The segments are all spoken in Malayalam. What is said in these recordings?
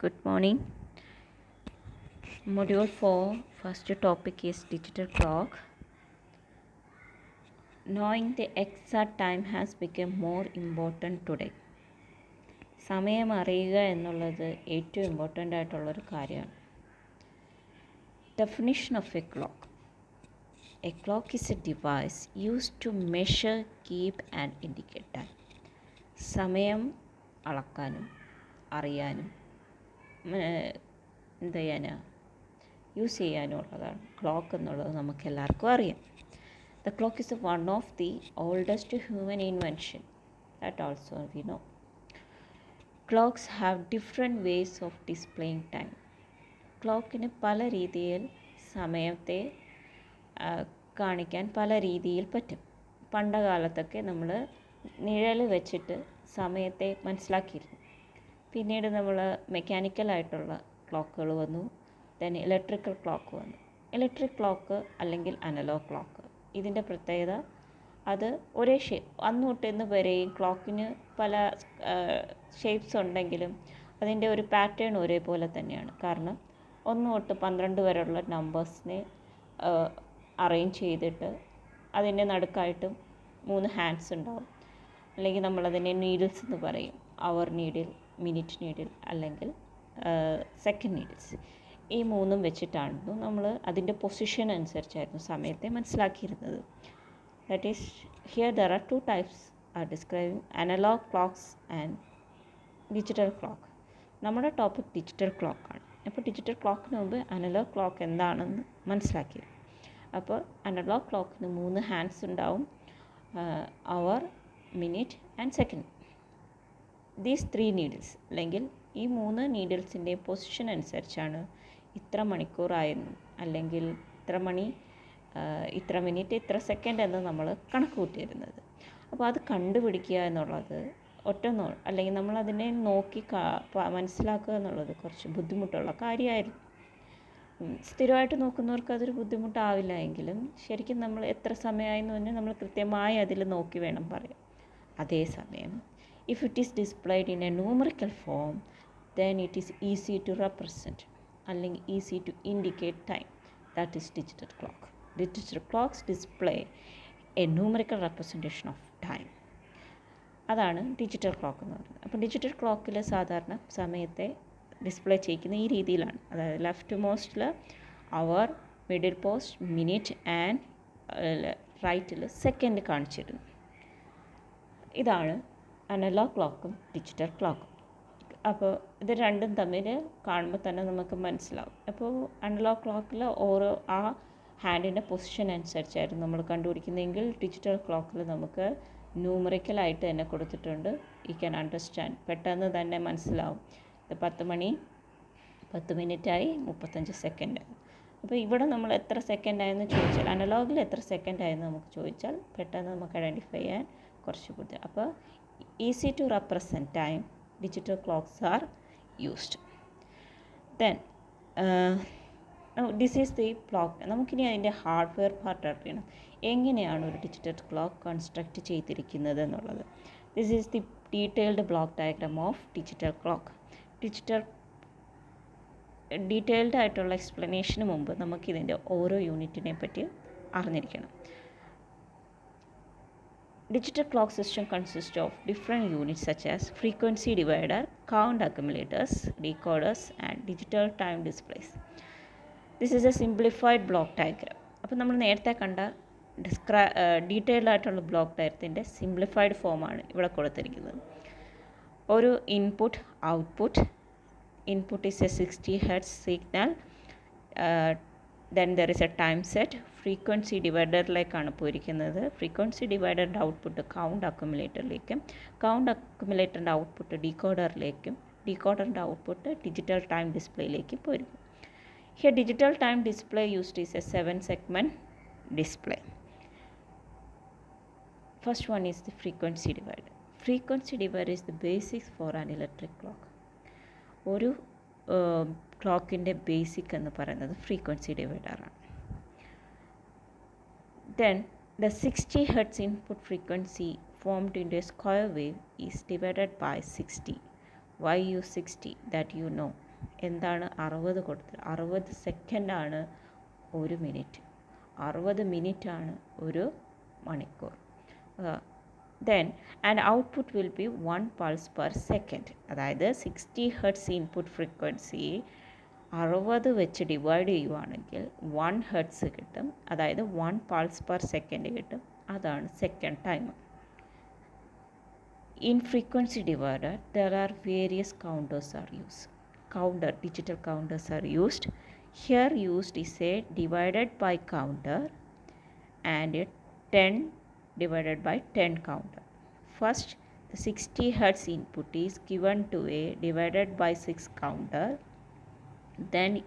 Good morning. Module 4, first topic is digital clock. Knowing the exact time has become more important today. സമയം അറിയുക എന്നുള്ളത് ഏറ്റവും ഇമ്പോർട്ടൻ്റ് ആയിട്ടുള്ളൊരു കാര്യമാണ്. Definition of a clock. A clock is a device used to measure, keep and indicate time. സമയം അളക്കാനും അറിയാനും എന്ത് ചെയ്യാനാണ് യൂസ് ചെയ്യാനുള്ളതാണ് ക്ലോക്ക് എന്നുള്ളത് നമുക്ക് എല്ലാവർക്കും അറിയാം. The clock is one of the oldest human invention that also we know. Clocks have different ways of displaying time. ക്ലോക്കിന് പല രീതിയിൽ സമയത്തെ കാണിക്കാൻ പല രീതിയിൽ പറ്റും. പണ്ട കാലത്തൊക്കെ നമ്മൾ നിഴൽ വെച്ചിട്ട് സമയത്തെ മനസ്സിലാക്കിയിരുന്നു. പിന്നീട് നമ്മൾ മെക്കാനിക്കലായിട്ടുള്ള ക്ലോക്കുകൾ വന്നു. ദെൻ ഇലക്ട്രിക്കൽ ക്ലോക്ക് വന്നു. ഇലക്ട്രിക് ക്ലോക്ക് അല്ലെങ്കിൽ അനലോഗ് ക്ലോക്ക്, ഇതിൻ്റെ പ്രത്യേകത അത് ഒരേ അന്ന് തൊട്ട് ഇന്ന് വരെയും ക്ലോക്കിന് പല ഷേപ്സ് ഉണ്ടെങ്കിലും അതിൻ്റെ ഒരു പാറ്റേൺ ഒരേപോലെ തന്നെയാണ്. കാരണം 1 തൊട്ട് 12 വരെയുള്ള നമ്പേഴ്സിനെ അറേഞ്ച് ചെയ്തിട്ട് അതിൻ്റെ നടുക്കായിട്ടും 3 ഹാൻഡ്സ് ഉണ്ടാവും. അല്ലെങ്കിൽ നമ്മളതിനെ നീഡിൽസ് എന്ന് പറയും. അവർ നീഡിൽ, മിനിറ്റ് നീഡിൽ അല്ലെങ്കിൽ സെക്കൻഡ് നീഡിൽസ്. ഈ 3 വെച്ചിട്ടായിരുന്നു നമ്മൾ അതിൻ്റെ പൊസിഷൻ അനുസരിച്ചായിരുന്നു സമയത്തെ മനസ്സിലാക്കിയിരുന്നത്. That is here there are 2 types are describing analog clocks and digital clock. നമ്മുടെ ടോപ്പിക് ഡിജിറ്റൽ ക്ലോക്കാണ്. അപ്പോൾ ഡിജിറ്റൽ ക്ലോക്കിന് മുമ്പ് അനലോഗ് ക്ലോക്ക് എന്താണെന്ന് മനസ്സിലാക്കി. അപ്പോൾ അനലോഗ് ക്ലോക്കിന് 3 ഹാൻഡ്സ് ഉണ്ടാവും. Hour, minute and second. These 3 needles അല്ലെങ്കിൽ ഈ 3 നീഡിൽസിൻ്റെ പൊസിഷൻ അനുസരിച്ചാണ് ഇത്ര മണിക്കൂറായെന്നും അല്ലെങ്കിൽ ഇത്ര മണി, ഇത്ര മിനിറ്റ്, ഇത്ര സെക്കൻഡ് എന്ന് നമ്മൾ കണക്ക് കൂട്ടിയിരുന്നത്. അപ്പോൾ അത് കണ്ടുപിടിക്കുക എന്നുള്ളത് അല്ലെങ്കിൽ നമ്മളതിനെ നോക്കി മനസ്സിലാക്കുക എന്നുള്ളത് കുറച്ച് ബുദ്ധിമുട്ടുള്ള കാര്യമായിരുന്നു. സ്ഥിരമായിട്ട് നോക്കുന്നവർക്ക് അതൊരു ബുദ്ധിമുട്ടാവില്ല എങ്കിലും ശരിക്കും നമ്മൾ എത്ര സമയമായെന്ന് പറഞ്ഞാൽ നമ്മൾ കൃത്യമായി അതിൽ നോക്കി വേണം പറയാം. അതേസമയം if it is displayed in a numerical form, then it is easy to represent അല്ലെങ്കിൽ easy to indicate time. That is digital clock. Digital clocks display a numerical representation of time. അതാണ് ഡിജിറ്റൽ ക്ലോക്ക് എന്ന് പറയുന്നത്. അപ്പോൾ ഡിജിറ്റൽ ക്ലോക്കിൽ സാധാരണ സമയത്തെ ഡിസ്പ്ലേ ചെയ്യിക്കുന്ന ഈ രീതിയിലാണ്. അതായത് ലെഫ്റ്റ് മോസ്റ്റിൽ hour, middle post minute and റൈറ്റിൽ സെക്കൻഡ് കാണിച്ചിരുന്നു. ഇതാണ് അനലോഗ് ക്ലോക്കും ഡിജിറ്റൽ ക്ലോക്കും. അപ്പോൾ ഇത് രണ്ടും തമ്മിൽ കാണുമ്പോൾ തന്നെ നമുക്ക് മനസ്സിലാവും. അപ്പോൾ അനലോഗ് ക്ലോക്കിൽ ഓരോ ആ ഹാൻഡിൻ്റെ പൊസിഷൻ അനുസരിച്ചായിരുന്നു നമ്മൾ കണ്ടുപിടിക്കുന്നതെങ്കിൽ ഡിജിറ്റൽ ക്ലോക്കിൽ നമുക്ക് ന്യൂമറിക്കലായിട്ട് തന്നെ കൊടുത്തിട്ടുണ്ട്. യു ക്യാൻ അണ്ടർസ്റ്റാൻഡ്, പെട്ടെന്ന് തന്നെ മനസ്സിലാവും. ഇത് 10 മണി 10 മിനിറ്റായി 35 സെക്കൻഡ്. അപ്പോൾ ഇവിടെ നമ്മൾ എത്ര സെക്കൻഡ് ആയെന്ന് ചോദിച്ചാൽ, അനലോഗിൽ എത്ര സെക്കൻഡ് ആയെന്ന് നമുക്ക് ചോദിച്ചാൽ പെട്ടെന്ന് നമുക്ക് ഐഡൻറ്റിഫൈ ചെയ്യാൻ കുറച്ച് ബുദ്ധിമുട്ട്. അപ്പോൾ easy to represent time, digital clocks are used. Then now this is the clock. നമുക്കിനി അതിൻ്റെ ഹാർഡ്വെയർ പാർട്ട് അറിയണം. എങ്ങനെയാണ് ഒരു ഡിജിറ്റൽ ക്ലോക്ക് കൺസ്ട്രക്റ്റ് ചെയ്തിരിക്കുന്നത് എന്നുള്ളത്. This is the detailed block diagram of digital clock. Detailed ആയിട്ടുള്ള എക്സ്പ്ലനേഷന് മുമ്പ് നമുക്കിതിൻ്റെ ഓരോ യൂണിറ്റിനെ പറ്റി അറിഞ്ഞിരിക്കണം. Digital clock system consists of different units such as frequency divider, count accumulators, decoders and digital time displays. This is a simplified block diagram. അപ്പോൾ നമ്മൾ നേരത്തെ കണ്ട ഡീറ്റെയിൽഡ് ആയിട്ടുള്ള ബ്ലോക്ക് ഡയഗ്രത്തിൻ്റെ സിംപ്ലിഫൈഡ് ഫോമാണ് ഇവിടെ കൊടുത്തിരിക്കുന്നത്. ഒരു input, output. Input is a 60 Hz signal. Then there is a time set. Frequency ഡിവൈഡറിലേക്കാണ് പോയിരിക്കുന്നത്. ഫ്രീക്വൻസി ഡിവൈഡറിൻ്റെ ഔട്ട്പുട്ട് കൗണ്ട് അക്യുമുലേറ്ററിലേക്കും, കൗണ്ട് അക്യുമുലേറ്ററിൻ്റെ ഔട്ട്പുട്ട് ഡീകോഡറിലേക്കും, ഡീകോഡറിൻ്റെ ഔട്ട്പുട്ട് ഡിജിറ്റൽ ടൈം ഡിസ്പ്ലേയിലേക്കും പോയിരിക്കും. Here digital time display used is a 7-segment display. First one is the frequency divider. Frequency divider is the basics for an electric clock. ഒരു ക്ലോക്കിൻ്റെ ബേസിക് എന്ന് പറയുന്നത് ഫ്രീക്വൻസി ഡിവൈഡറാണ്. Then the 60 Hz input frequency formed into a square wave is divided by 60. Why use 60? That you know. എന്താണ് 60 കൊടുത്തത്? 60 സെക്കൻഡാണ് ഒരു മിനിറ്റ്, 60 മിനിറ്റാണ് ഒരു മണിക്കൂർ. Then and output will be 1 pulse per second. അതായത് 60 ഹെർട്സ് ഇൻപുട്ട് ഫ്രീക്വൻസി 60 വെച്ച് ഡിവൈഡ് ചെയ്യുവാണെങ്കിൽ 1 ഹെർട്സ് കിട്ടും, അതായത് 1 പൾസ് പെർ സെക്കൻഡ് കിട്ടും. അതാണ് second time. In frequency divider, there are various counters are used. Digital counters are used. Here used is a divided by counter and a 10 divided by 10 counter. First, the 60 Hz input is given to a divided by 6 counter. Then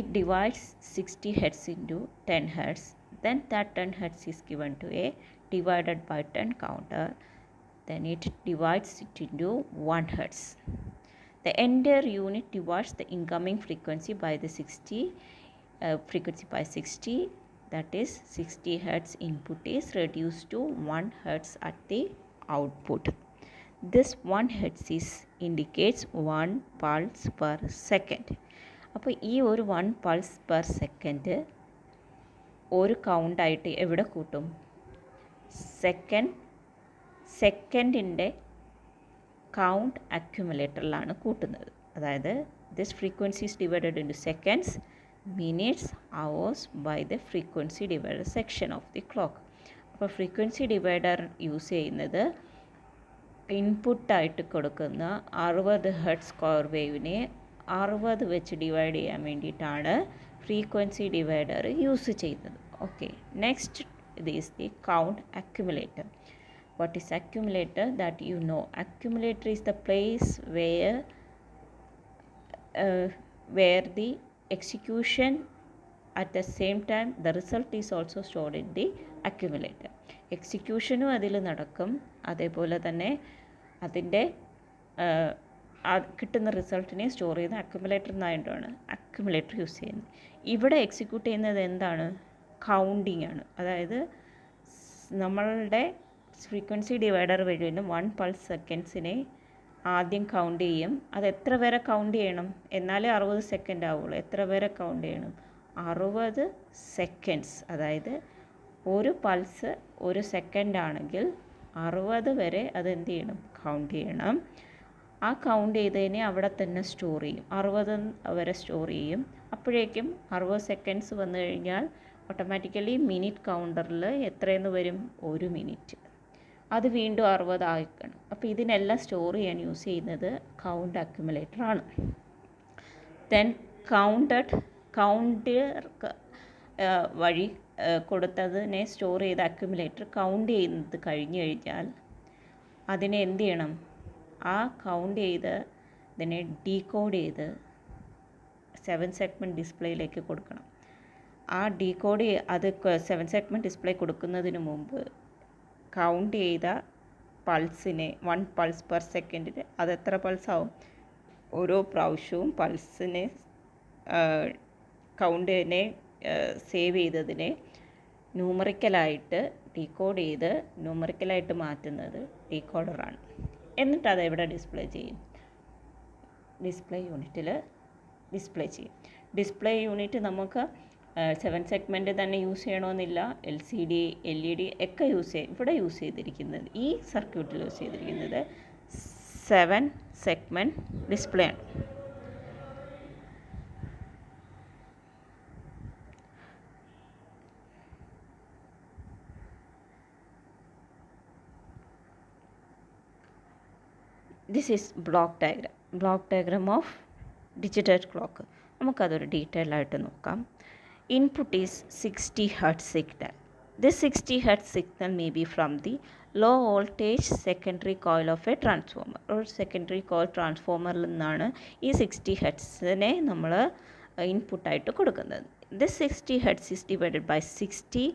it divides 60 Hz into 10 Hz. Then that 10 Hz is given to a divided by 10 counter. Then it divides it into 1 Hz. The entire unit divides the incoming frequency by the 60 frequency by 60. That is 60 Hz input is reduced to 1 Hz at the output. This 1 Hz is indicates 1 pulse per second. അപ്പോൾ ഈ ഒരു 1 pulse per second ഒരു കൗണ്ടായിട്ട് എവിടെ കൂട്ടും? സെക്കൻഡിൻ്റെ കൗണ്ട് അക്യുമുലേറ്ററിലാണ് കൂട്ടുന്നത്. അതായത് this frequency is divided into seconds, minutes, hours by the frequency divider section of the clock. അപ്പോൾ ഫ്രീക്വൻസി ഡിവൈഡർ യൂസ് ചെയ്യുന്നത് ഇൻപുട്ടായിട്ട് കൊടുക്കുന്ന 60 ഹെർട്സ് സ്ക്വയർ വേവിനെ 60 വെച്ച് ഡിവൈഡ് ചെയ്യാൻ വേണ്ടിയിട്ടാണ് ഫ്രീക്വൻസി ഡിവൈഡർ യൂസ് ചെയ്യുന്നത്. ഓക്കെ, നെക്സ്റ്റ് ഇത് is the count accumulator. What is accumulator? That you know. Accumulator is the place where the execution at the same time the result is also stored in the accumulator. എക്സിക്യൂഷനും അതിൽ നടക്കും, അതേപോലെ തന്നെ അതിൻ്റെ കിട്ടുന്ന റിസൾട്ടിനെ സ്റ്റോർ ചെയ്യുന്ന അക്യുമുലേറ്റർ എന്നായിട്ടാണ് അക്യുമുലേറ്റർ യൂസ് ചെയ്യുന്നത്. ഇവിടെ എക്സിക്യൂട്ട് ചെയ്യുന്നത് എന്താണ്? കൗണ്ടിങ് ആണ്. അതായത് നമ്മളുടെ ഫ്രീക്വൻസി ഡിവൈഡർ വഴി 1 പൾസ് സെക്കൻഡ്സിനെ ആദ്യം കൗണ്ട് ചെയ്യും. അത് എത്ര വരെ കൗണ്ട് ചെയ്യണം? എന്നാലേ 60 സെക്കൻഡ് ആവുള്ളൂ. എത്ര വരെ കൗണ്ട് ചെയ്യണം? 60 സെക്കൻഡ്സ്. അതായത് ഒരു പൾസ് ഒരു സെക്കൻഡ് ആണെങ്കിൽ 60 വരെ അതെന്ത് ചെയ്യണം? കൗണ്ട് ചെയ്യണം. ആ കൗണ്ട് ചെയ്തതിനെ അവിടെ തന്നെ സ്റ്റോർ ചെയ്യും. 60 വരെ സ്റ്റോർ ചെയ്യും. അപ്പോഴേക്കും 60 സെക്കൻഡ്സ് വന്നു കഴിഞ്ഞാൽ ഓട്ടോമാറ്റിക്കലി മിനിറ്റ് കൗണ്ടറിൽ എത്രയെന്ന് വരും? 1 മിനിറ്റ്. അത് വീണ്ടും 60 ആക്കണം. അപ്പോൾ ഇതിനെല്ലാം സ്റ്റോർ ചെയ്യാൻ യൂസ് ചെയ്യുന്നത് കൗണ്ട് അക്യുമുലേറ്റർ ആണ്. ദെൻ കൗണ്ടർ വഴി കൊടുത്തതിനെ സ്റ്റോർ ചെയ്ത അക്യുമുലേറ്റർ കൗണ്ട് ചെയ്യുന്നത് കഴിഞ്ഞ് കഴിഞ്ഞാൽ അതിനെ എന്ത് ചെയ്യണം? ആ കൗണ്ട് ചെയ്ത് ഇതിനെ ഡീകോഡ് ചെയ്ത് 7 സെഗ്മെൻറ്റ് ഡിസ്പ്ലേയിലേക്ക് കൊടുക്കണം. ആ ഡീകോഡ് അത് 7 സെഗ്മെൻറ്റ് ഡിസ്പ്ലേ കൊടുക്കുന്നതിന് മുമ്പ് കൗണ്ട് ചെയ്ത പൾസിനെ 1 പൾസ് പെർ സെക്കൻഡിൽ അതെത്ര പൾസാവും? ഓരോ പ്രാവശ്യവും പൾസിനെ കൗണ്ടിനെ സേവ് ചെയ്തതിനെ ന്യൂമറിക്കലായിട്ട് ഡീകോഡ് ചെയ്ത് ന്യൂമറിക്കലായിട്ട് മാറ്റുന്നത് ഡീകോഡറാണ്. എന്നിട്ട് അത് എവിടെ ഡിസ്പ്ലേ ചെയ്യും? ഡിസ്പ്ലേ യൂണിറ്റിൽ ഡിസ്പ്ലേ ചെയ്യും. ഡിസ്പ്ലേ യൂണിറ്റ് നമുക്ക് 7 സെഗ്മെൻറ്റ് തന്നെ യൂസ് ചെയ്യണമെന്നില്ല. LCD LED ഒക്കെ യൂസ് ചെയ്യും. ഇവിടെ യൂസ് ചെയ്തിരിക്കുന്നത്, ഈ സർക്യൂട്ടിൽ യൂസ് ചെയ്തിരിക്കുന്നത് 7 സെഗ്മെൻറ്റ് ഡിസ്പ്ലേ ആണ്. This is block diagram of digital clock. നമുക്കതൊരു ഡീറ്റെയിൽ ആയിട്ട് നോക്കാം. Input is 60 Hz signal. This 60 Hz signal may be from the low voltage secondary coil of a transformer. ഒരു സെക്കൻഡറി കോയിൽ ട്രാൻസ്ഫോമറിൽ നിന്നാണ് ഈ 60 ഹെർട്സിനെ നമ്മൾ ഇൻപുട്ടായിട്ട് കൊടുക്കുന്നത്. This 60 Hz is divided by 60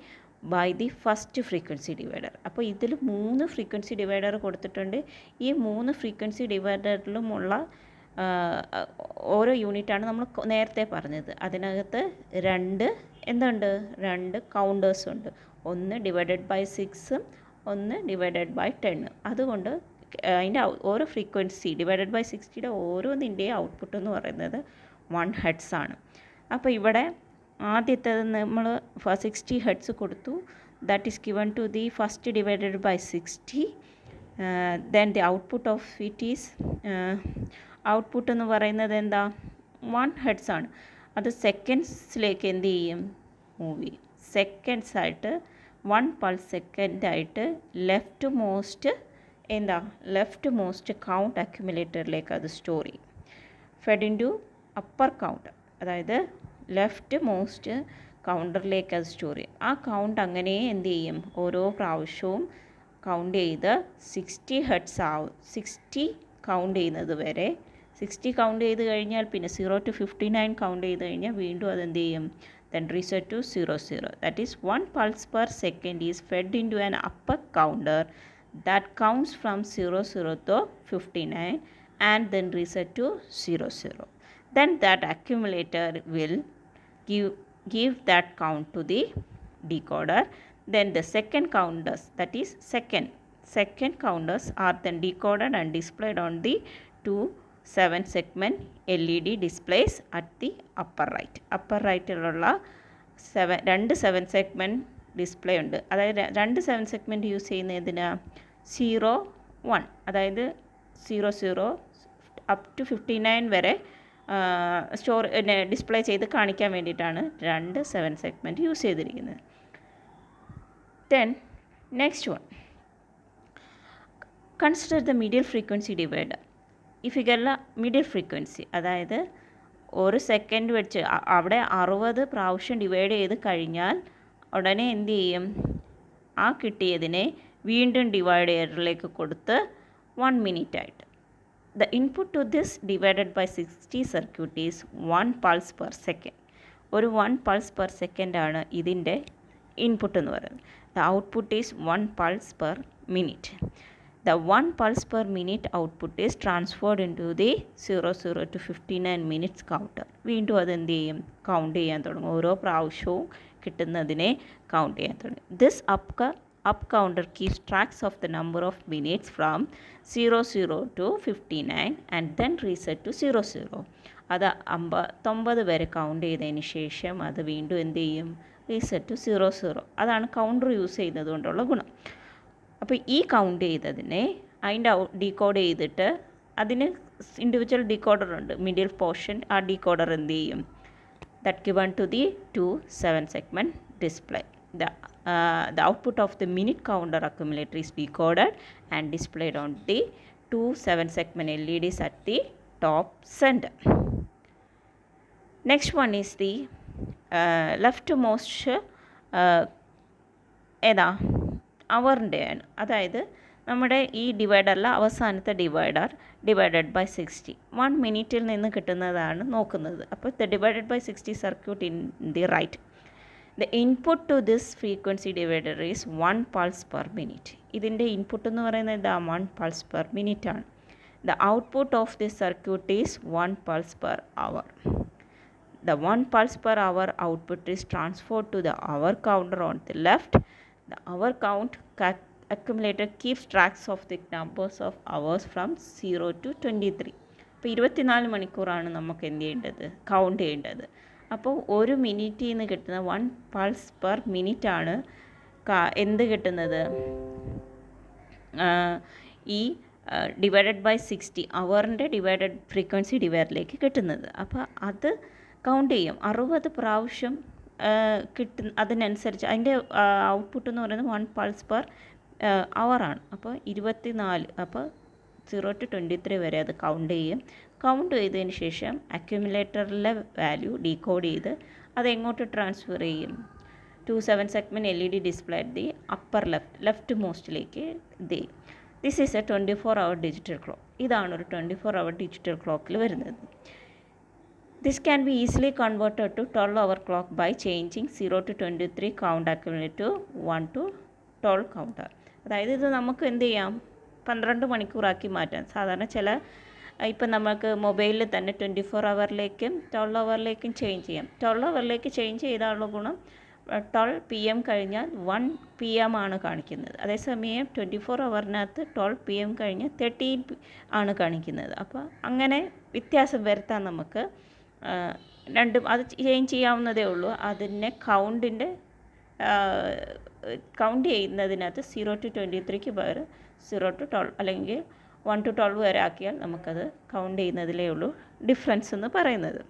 by the first frequency divider. അപ്പോൾ ഇതിൽ 3 ഫ്രീക്വൻസി ഡിവൈഡർ കൊടുത്തിട്ടുണ്ട്. ഈ 3 ഫ്രീക്വൻസി ഡിവൈഡറിലുമുള്ള ഓരോ യൂണിറ്റാണ് നമ്മൾ നേരത്തെ പറഞ്ഞത്. അതിനകത്ത് 2 കൗണ്ടേഴ്സ് ഉണ്ട്. ഒന്ന് ഡിവൈഡഡ് ബൈ 6, ഒന്ന് ഡിവൈഡഡ് ബൈ 10. അതുകൊണ്ട് അതിൻ്റെ ഓരോ ഫ്രീക്വൻസി ഡിവൈഡഡ് ബൈ 60യുടെ ഓരോന്നിൻ്റെയും ഔട്ട്പുട്ട് എന്ന് പറയുന്നത് 1 ഹെർട്സ് ആണ്. അപ്പോൾ ഇവിടെ ആദ്യത്തേത് നമ്മൾ 60 ഹെർട്സ് കൊടുത്തു. That is given to the first divided by 60. Then the output of it is output എന്ന് പറയുന്നത് എന്താ 1 ഹെർട്സ് ആണ്. അത് സെക്കൻഡ്സിലേക്ക് എന്ത് ചെയ്യും മൂവ് ചെയ്യും. സെക്കൻഡ്സ് ആയിട്ട് 1 പൾസ് സെക്കൻഡായിട്ട് ലെഫ്റ്റ് മോസ്റ്റ് കൗണ്ട് അക്യുമുലേറ്ററിലേക്ക് അത് സ്റ്റോർ ചെയ്യും. Fed into upper counter, അതായത് ലെഫ്റ്റ് മോസ്റ്റ് കൗണ്ടറിലേക്ക് അത് സ്റ്റോർ ചെയ്യും. ആ കൗണ്ട് അങ്ങനെ എന്ത് ചെയ്യും ഓരോ പ്രാവശ്യവും കൗണ്ട് ചെയ്ത് 60 ഹെർട്സ് ആവും. 60 കൗണ്ട് ചെയ്യുന്നത് വരെ 60 കൗണ്ട് ചെയ്ത് കഴിഞ്ഞാൽ പിന്നെ 0 to 59 കൗണ്ട് ചെയ്ത് കഴിഞ്ഞാൽ വീണ്ടും അതെന്ത് ചെയ്യും then reset to 00. That is 1 pulse per second is fed into an upper counter that counts from 00 to 59 and then reset to 00. Then that accumulator will give that count to the decoder. Then the second counters, that is second counters are then decoded and displayed on the 2 7-segment LED displays at the upper right. upper rightലുള്ള 2 7-segment display ഉണ്ട്. അതായത് 2 7-segment യൂസ് ചെയ്യുന്ന എന്തിനാ 0 1, അതായത് 00 അപ് ടു 59 വരെ ഡിസ്പ്ലേ ചെയ്ത് കാണിക്കാൻ വേണ്ടിയിട്ടാണ് 2 7-segment യൂസ് ചെയ്തിരിക്കുന്നത്. Then next one, consider the medial frequency divider. ഈ ഫിഗറിലെ മീഡിയൽ ഫ്രീക്വൻസി, അതായത് ഒരു സെക്കൻഡ് വെച്ച് അവിടെ 60 പ്രാവശ്യം ഡിവൈഡ് ചെയ്ത് കഴിഞ്ഞാൽ ഉടനെ എന്ത് ചെയ്യും ആ കിട്ടിയതിനെ വീണ്ടും ഡിവൈഡറിലേക്ക് കൊടുത്ത് 1 മിനിറ്റ് ആയിട്ട്. The input to this divided by 60 circuit is 1 pulse per second. ഒരു 1 pulse per second ആണ് ഇതിൻ്റെ ഇൻപുട്ട് എന്ന് പറയുന്നത്. The output is 1 pulse per minute. The 1 pulse per minute output is transferred into the 00 to 59 minutes counter. വീണ്ടും അതെന്ത് ചെയ്യും കൗണ്ട് ചെയ്യാൻ തുടങ്ങും. ഓരോ പ്രാവശ്യവും കിട്ടുന്നതിനെ കൗണ്ട് ചെയ്യാൻ തുടങ്ങും. This up counter keeps tracks of the number of minutes from 00 to 59 and then reset to 00. അത് 59 വരെ കൗണ്ട് ചെയ്തതിന് ശേഷം അത് വീണ്ടും എന്ത് ചെയ്യും റീസെറ്റ് ടു 00. അതാണ് കൗണ്ടർ യൂസ് ചെയ്യുന്നത് കൊണ്ടുള്ള ഗുണം. അപ്പോൾ ഈ കൗണ്ട് ചെയ്തതിനെ അതിൻ്റെ ഡീകോഡ് ചെയ്തിട്ട് അതിന് ഇൻഡിവിജ്വൽ ഡീകോഡർ ഉണ്ട് മിഡിൽ പോർഷൻ. ആ ഡീകോഡർ എന്ത് ചെയ്യും that given to the 2 7-segment display. The output of the minute counter accumulator is decoded and displayed on the 2 7-segment LEDs at the top center. Next one is the leftmost ഏതാ അവറിൻ്റെ ആണ്. അതായത് നമ്മുടെ ഈ ഡിവൈഡറിലെ അവസാനത്തെ ഡിവൈഡർ ഡിവൈഡഡ് ബൈ 60 1 മിനിറ്റിൽ നിന്ന് കിട്ടുന്നതാണ് നോക്കുന്നത്. അപ്പോൾ the divided by 60 circuit in the right. The input to this frequency divider is 1 pulse per minute. ഇതിൻ്റെ ഇൻപുട്ട് എന്ന് പറയുന്നത് ഇതാ 1 പൾസ് പെർ മിനിറ്റ് ആണ്. The output of this circuit is 1 pulse per hour. The 1 pulse per hour output is transferred to the hour counter on the left. The hour count accumulator keeps tracks of the numbers of hours from 0 to 23. അപ്പോൾ 24 മണിക്കൂറാണ് നമുക്ക് എന്ത് ചെയ്യേണ്ടത് കൗണ്ട് ചെയ്യേണ്ടത്. അപ്പോൾ ഒരു മിനിറ്റിൽ നിന്ന് കിട്ടുന്ന 1 പൾസ് പെർ മിനിറ്റ് ആണ് എന്ത് കിട്ടുന്നത് ഈ ഡിവൈഡഡ് ബൈ 60 അവറിൻ്റെ ഡിവൈഡഡ് ഫ്രീക്വൻസി ഡിവൈഡറിലേക്ക് കിട്ടുന്നത്. അപ്പോൾ അത് കൗണ്ട് ചെയ്യും 60 പ്രാവശ്യം അതിനനുസരിച്ച് അതിൻ്റെ ഔട്ട്പുട്ട് എന്ന് പറയുന്നത് 1 പൾസ് പെർ അവറാണ്. അപ്പോൾ 24, അപ്പോൾ 0 to 23 വരെ അത് കൗണ്ട് ചെയ്യും. കൗണ്ട് ചെയ്തതിന് ശേഷം അക്യുമുലേറ്ററിലെ വാല്യൂ ഡീകോഡ് ചെയ്ത് അത് എങ്ങോട്ട് ട്രാൻസ്ഫർ ചെയ്യും 2 7-segment LED display at the upper left മോസ്റ്റിലേക്ക് ഇത് ചെയ്യും. This is a 24-hour digital clock. ഇതാണ് ഒരു 24-hour ഡിജിറ്റൽ ക്ലോക്കിൽ വരുന്നത്. This can be easily converted to 12-hour clock by changing 0 to 23 count accumulator to 1 to 12 counter. അതായത് ഇത് നമുക്ക് എന്ത് ചെയ്യാം 12 മണിക്കൂറാക്കി മാറ്റാം. സാധാരണ ചില ഇപ്പം നമുക്ക് മൊബൈലിൽ തന്നെ 24 ഹവറിലേക്കും 12 ഹവറിലേക്കും ചേഞ്ച് ചെയ്യാം. 12 ഹവറിലേക്ക് ചേഞ്ച് ചെയ്താലുള്ള ഗുണം 12 PM കഴിഞ്ഞാൽ 1 PM ആണ് കാണിക്കുന്നത്. അതേസമയം 24 ഹവറിനകത്ത് 12 PM കഴിഞ്ഞ് 13 ആണ് കാണിക്കുന്നത്. അപ്പോൾ അങ്ങനെ വ്യത്യാസം വരുത്താൻ നമുക്ക് രണ്ടും അത് ചേഞ്ച് ചെയ്യാവുന്നതേ ഉള്ളൂ. അതിനെ കൗണ്ട് ചെയ്യുന്നതിനകത്ത് 0 to 23 പകരം 0 to 12 അല്ലെങ്കിൽ 1 to 12 വരെ ആക്കിയാൽ നമുക്കത് കൗണ്ട് ചെയ്യുന്നതിലേ ഉള്ളൂ ഡിഫറൻസ് എന്ന് പറയുന്നത്.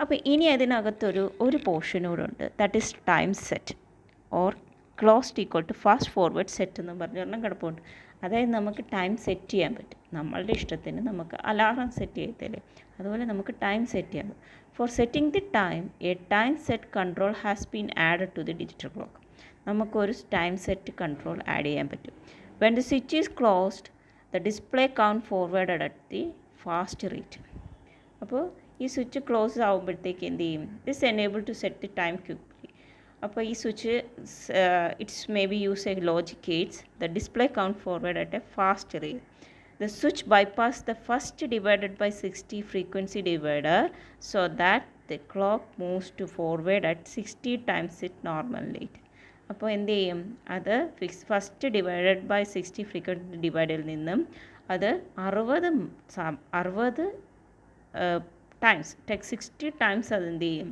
അപ്പോൾ ഇനി അതിനകത്തൊരു പോർഷൻ കൂടെ ഉണ്ട്. That is time set or closed equal to fast forward set എന്ന് പറഞ്ഞൊരെണ്ണം കിടപ്പുണ്ട്. അതായത് നമുക്ക് ടൈം സെറ്റ് ചെയ്യാൻ പറ്റും. നമ്മളുടെ ഇഷ്ടത്തിന് നമുക്ക് അലാറം സെറ്റ് ചെയ്തല്ലേ, അതുപോലെ നമുക്ക് ടൈം സെറ്റ് ചെയ്യാൻ പറ്റും. For setting the time a time set control has been added to the digital clock. നമുക്കൊരു ടൈം സെറ്റ് കൺട്രോൾ ആഡ് ചെയ്യാൻ പറ്റും. When the switch is closed the display count forwarded at the fast rate. അപ്പോൾ ഈ സ്വിച്ച് ക്ലോസ് ആകുമ്പോഴത്തേക്ക് എന്ത് ചെയ്യും? This enable to set the time quickly. അപ്പോൾ ഈ switch its may be use a logic gates the display count forward at a fast rate. The switch bypass the first divided by 60 frequency divider so that the clock moves to forward at 60 times its normal rate. അപ്പോൾ എന്ത് ചെയ്യും? അത് ഫസ്റ്റ് ഡിവൈഡഡ് ബൈ 60 ഫ്രീക്വൻസി ഡിവൈഡിൽ നിന്നും അത് 60 ടൈംസ് 60 ടൈംസ് അതെന്ത് ചെയ്യും?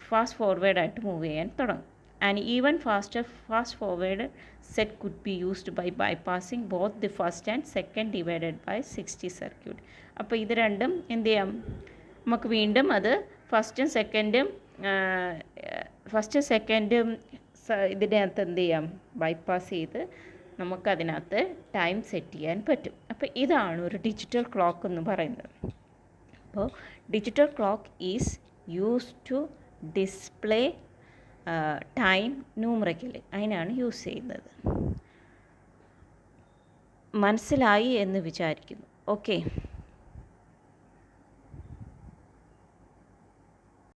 ഫാസ്റ്റ് ഫോർവേഡായിട്ട് മൂവ് ചെയ്യാൻ തുടങ്ങും. And even fast forward set could be used by bypassing both the first and second divided by 60 circuit. അപ്പോൾ ഇത് രണ്ടും എന്ത് ചെയ്യാം? നമുക്ക് വീണ്ടും അത് ഫസ്റ്റും സെക്കൻഡും ഇതിനകത്ത് എന്ത് ചെയ്യാം? ബൈപ്പാസ് ചെയ്ത് നമുക്കതിനകത്ത് ടൈം സെറ്റ് ചെയ്യാൻ പറ്റും. അപ്പോൾ ഇതാണ് ഒരു ഡിജിറ്റൽ ക്ലോക്ക് എന്ന് പറയുന്നത്. അപ്പോൾ digital clock is used to display time numerically, അതിനാണ് യൂസ് ചെയ്യുന്നത്. മനസ്സിലായി എന്ന് വിചാരിക്കുന്നു. ഓക്കെ.